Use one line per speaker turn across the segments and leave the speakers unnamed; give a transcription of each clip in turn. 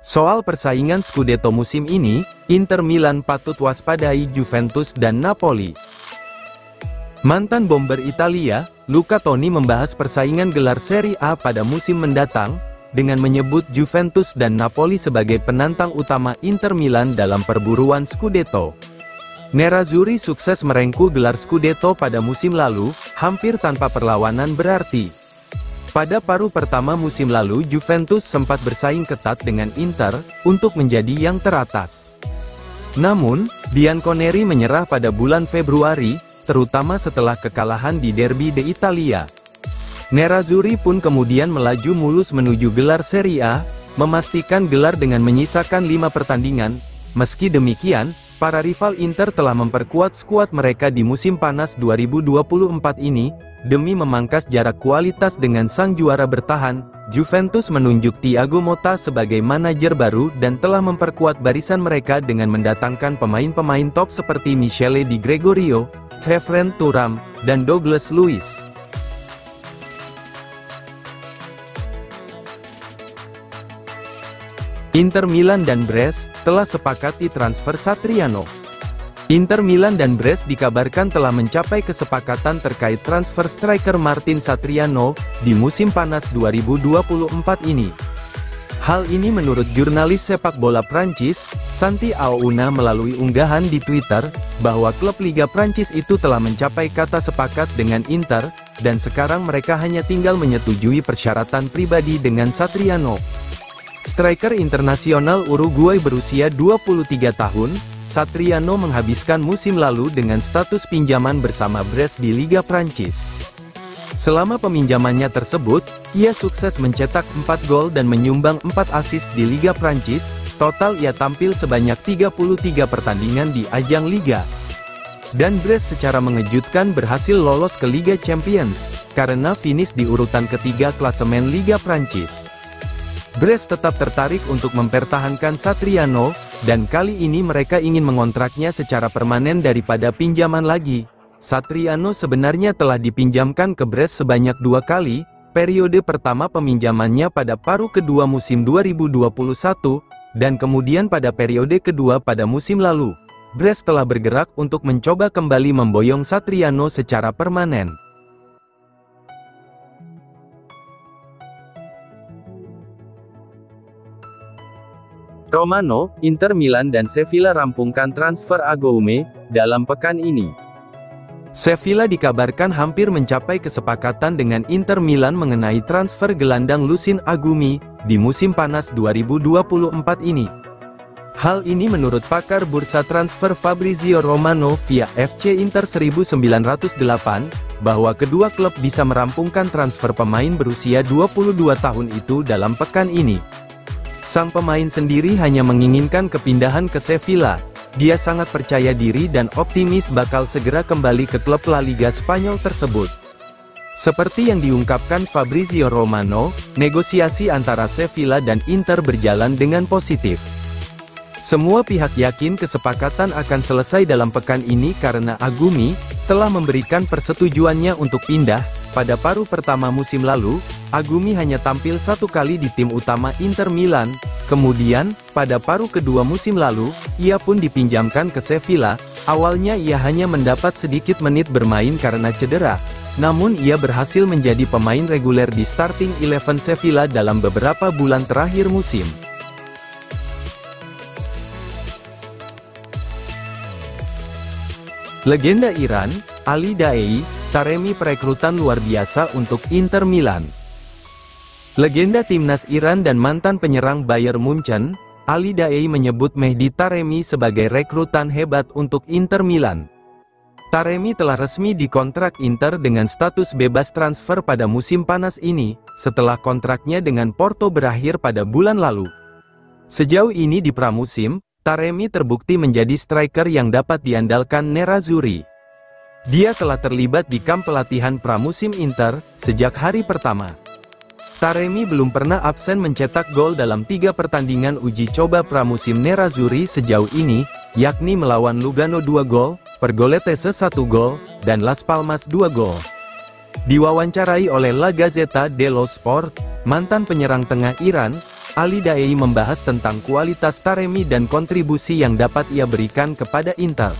Soal persaingan Scudetto musim ini, Inter Milan patut waspadai Juventus dan Napoli. Mantan bomber Italia, Luca Toni membahas persaingan gelar Serie A pada musim mendatang, dengan menyebut Juventus dan Napoli sebagai penantang utama Inter Milan dalam perburuan Scudetto. Nerazzurri sukses merengkuh gelar Scudetto pada musim lalu, hampir tanpa perlawanan berarti. Pada paruh pertama musim lalu Juventus sempat bersaing ketat dengan Inter, untuk menjadi yang teratas. Namun, Bianconeri menyerah pada bulan Februari, terutama setelah kekalahan di Derby d'Italia. Nerazzurri pun kemudian melaju mulus menuju gelar Serie A, memastikan gelar dengan menyisakan 5 pertandingan. Meski demikian, para rival Inter telah memperkuat skuad mereka di musim panas 2024 ini, demi memangkas jarak kualitas dengan sang juara bertahan. Juventus menunjuk Thiago Motta sebagai manajer baru dan telah memperkuat barisan mereka dengan mendatangkan pemain-pemain top seperti Michele Di Gregorio, Khéphren Thuram, dan Douglas Luiz. Inter Milan dan Brest telah sepakati transfer Satriano. Inter Milan dan Brest dikabarkan telah mencapai kesepakatan terkait transfer striker Martin Satriano di musim panas 2024 ini. Hal ini menurut jurnalis sepak bola Prancis, Santi Aouna melalui unggahan di Twitter, bahwa klub Liga Prancis itu telah mencapai kata sepakat dengan Inter, dan sekarang mereka hanya tinggal menyetujui persyaratan pribadi dengan Satriano. Striker internasional Uruguay berusia 23 tahun, Satriano menghabiskan musim lalu dengan status pinjaman bersama Brest di Liga Prancis. Selama peminjamannya tersebut, ia sukses mencetak 4 gol dan menyumbang 4 assist di Liga Prancis. Total ia tampil sebanyak 33 pertandingan di ajang Liga. Dan Brest secara mengejutkan berhasil lolos ke Liga Champions, karena finish di urutan ketiga klasemen Liga Prancis. Brest tetap tertarik untuk mempertahankan Satriano, dan kali ini mereka ingin mengontraknya secara permanen daripada pinjaman lagi. Satriano sebenarnya telah dipinjamkan ke Brest sebanyak 2 kali, periode pertama peminjamannya pada paruh kedua musim 2021, dan kemudian pada periode kedua pada musim lalu. Brest telah bergerak untuk mencoba kembali memboyong Satriano secara permanen. Romano, Inter Milan dan Sevilla rampungkan transfer Agoume dalam pekan ini. Sevilla dikabarkan hampir mencapai kesepakatan dengan Inter Milan mengenai transfer gelandang Lucien Agoume di musim panas 2024 ini. Hal ini menurut pakar bursa transfer Fabrizio Romano via FC Inter 1908, bahwa kedua klub bisa merampungkan transfer pemain berusia 22 tahun itu dalam pekan ini. Sang pemain sendiri hanya menginginkan kepindahan ke Sevilla. Dia sangat percaya diri dan optimis bakal segera kembali ke klub La Liga Spanyol tersebut. Seperti yang diungkapkan Fabrizio Romano, negosiasi antara Sevilla dan Inter berjalan dengan positif. Semua pihak yakin kesepakatan akan selesai dalam pekan ini karena Agoume telah memberikan persetujuannya untuk pindah. Pada paruh pertama musim lalu, Agoume hanya tampil 1 kali di tim utama Inter Milan. Kemudian, pada paruh kedua musim lalu, ia pun dipinjamkan ke Sevilla. Awalnya ia hanya mendapat sedikit menit bermain karena cedera. Namun ia berhasil menjadi pemain reguler di starting 11 Sevilla dalam beberapa bulan terakhir musim. Legenda Iran, Ali Daei, Taremi perekrutan luar biasa untuk Inter Milan. Legenda timnas Iran dan mantan penyerang Bayern Munchen, Ali Daei menyebut Mehdi Taremi sebagai rekrutan hebat untuk Inter Milan. Taremi telah resmi dikontrak Inter dengan status bebas transfer pada musim panas ini, setelah kontraknya dengan Porto berakhir pada bulan lalu. Sejauh ini di pramusim, Taremi terbukti menjadi striker yang dapat diandalkan Nerazzurri. Dia telah terlibat di kamp pelatihan pramusim Inter sejak hari pertama. Taremi belum pernah absen mencetak gol dalam 3 pertandingan uji coba pramusim Nerazzurri sejauh ini, yakni melawan Lugano 2 gol, Pergoletese 1 gol, dan Las Palmas 2 gol. Diwawancarai oleh La Gazzetta dello Sport, mantan penyerang tengah Iran, Ali Daei membahas tentang kualitas Taremi dan kontribusi yang dapat ia berikan kepada Inter.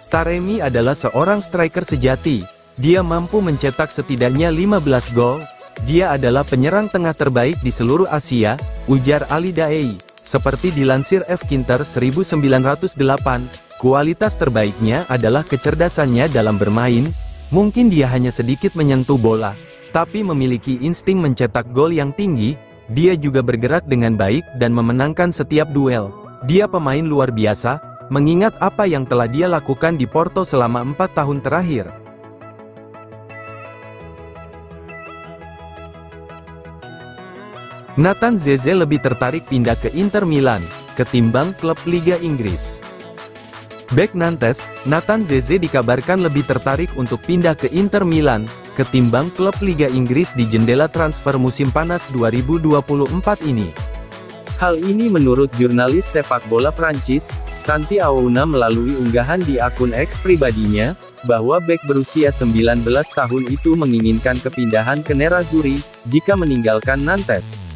Taremi adalah seorang striker sejati. Dia mampu mencetak setidaknya 15 gol. Dia adalah penyerang tengah terbaik di seluruh Asia, ujar Ali Daei. Seperti dilansir Fkinter 1908, kualitas terbaiknya adalah kecerdasannya dalam bermain. Mungkin dia hanya sedikit menyentuh bola, tapi memiliki insting mencetak gol yang tinggi. Dia juga bergerak dengan baik dan memenangkan setiap duel. Dia pemain luar biasa, mengingat apa yang telah dia lakukan di Porto selama 4 tahun terakhir. Nathan Zeze lebih tertarik pindah ke Inter Milan, ketimbang klub Liga Inggris. Bek Nantes, Nathan Zeze dikabarkan lebih tertarik untuk pindah ke Inter Milan, ketimbang klub Liga Inggris di jendela transfer musim panas 2024 ini. Hal ini menurut jurnalis sepak bola Prancis, Santi Aouna melalui unggahan di akun X pribadinya, bahwa bek berusia 19 tahun itu menginginkan kepindahan ke Nerazzurri, jika meninggalkan Nantes.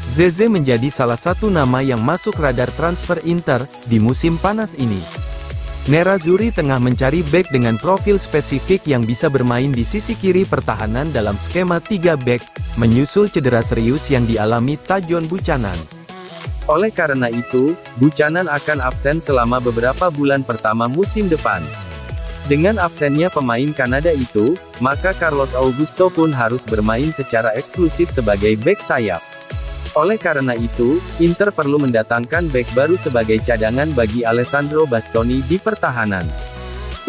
Zeze menjadi salah satu nama yang masuk radar transfer Inter, di musim panas ini. Nerazzurri tengah mencari bek dengan profil spesifik yang bisa bermain di sisi kiri pertahanan dalam skema 3 bek, menyusul cedera serius yang dialami Tajon Buchanan. Oleh karena itu, Buchanan akan absen selama beberapa bulan pertama musim depan. Dengan absennya pemain Kanada itu, maka Carlos Augusto pun harus bermain secara eksklusif sebagai bek sayap. Oleh karena itu, Inter perlu mendatangkan bek baru sebagai cadangan bagi Alessandro Bastoni di pertahanan.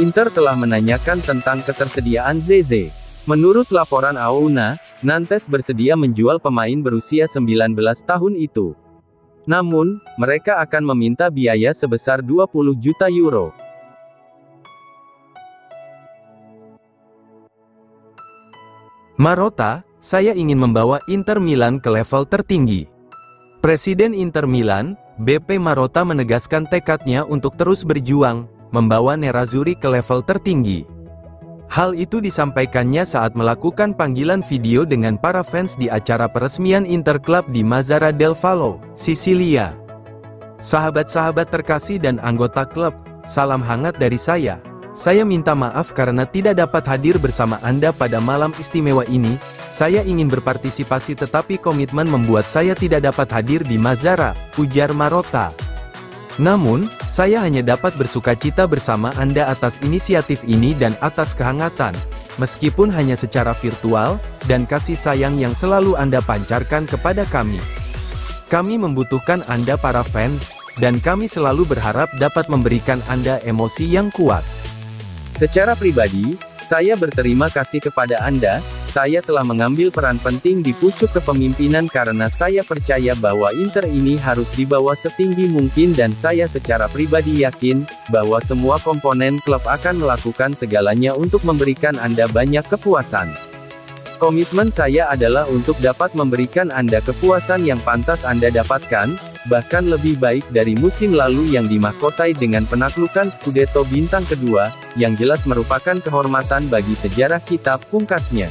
Inter telah menanyakan tentang ketersediaan Zeze. Menurut laporan Aouna, Nantes bersedia menjual pemain berusia 19 tahun itu. Namun, mereka akan meminta biaya sebesar 20 juta euro. Marotta, saya ingin membawa Inter Milan ke level tertinggi. Presiden Inter Milan, BP Marotta menegaskan tekadnya untuk terus berjuang, membawa Nerazzurri ke level tertinggi. Hal itu disampaikannya saat melakukan panggilan video dengan para fans di acara peresmian Inter Club di Mazzara del Vallo, Sisilia. Sahabat-sahabat terkasih dan anggota klub, salam hangat dari saya. Saya minta maaf karena tidak dapat hadir bersama Anda pada malam istimewa ini. Saya ingin berpartisipasi tetapi komitmen membuat saya tidak dapat hadir di Mazzara, ujar Marotta. Namun, saya hanya dapat bersukacita bersama Anda atas inisiatif ini dan atas kehangatan, meskipun hanya secara virtual, dan kasih sayang yang selalu Anda pancarkan kepada kami. Kami membutuhkan Anda para fans, dan kami selalu berharap dapat memberikan Anda emosi yang kuat. Secara pribadi, saya berterima kasih kepada Anda. Saya telah mengambil peran penting di pucuk kepemimpinan karena saya percaya bahwa Inter ini harus dibawa setinggi mungkin dan saya secara pribadi yakin, bahwa semua komponen klub akan melakukan segalanya untuk memberikan Anda banyak kepuasan. Komitmen saya adalah untuk dapat memberikan Anda kepuasan yang pantas Anda dapatkan, bahkan lebih baik dari musim lalu yang dimahkotai dengan penaklukan Scudetto bintang kedua, yang jelas merupakan kehormatan bagi sejarah kita, pungkasnya.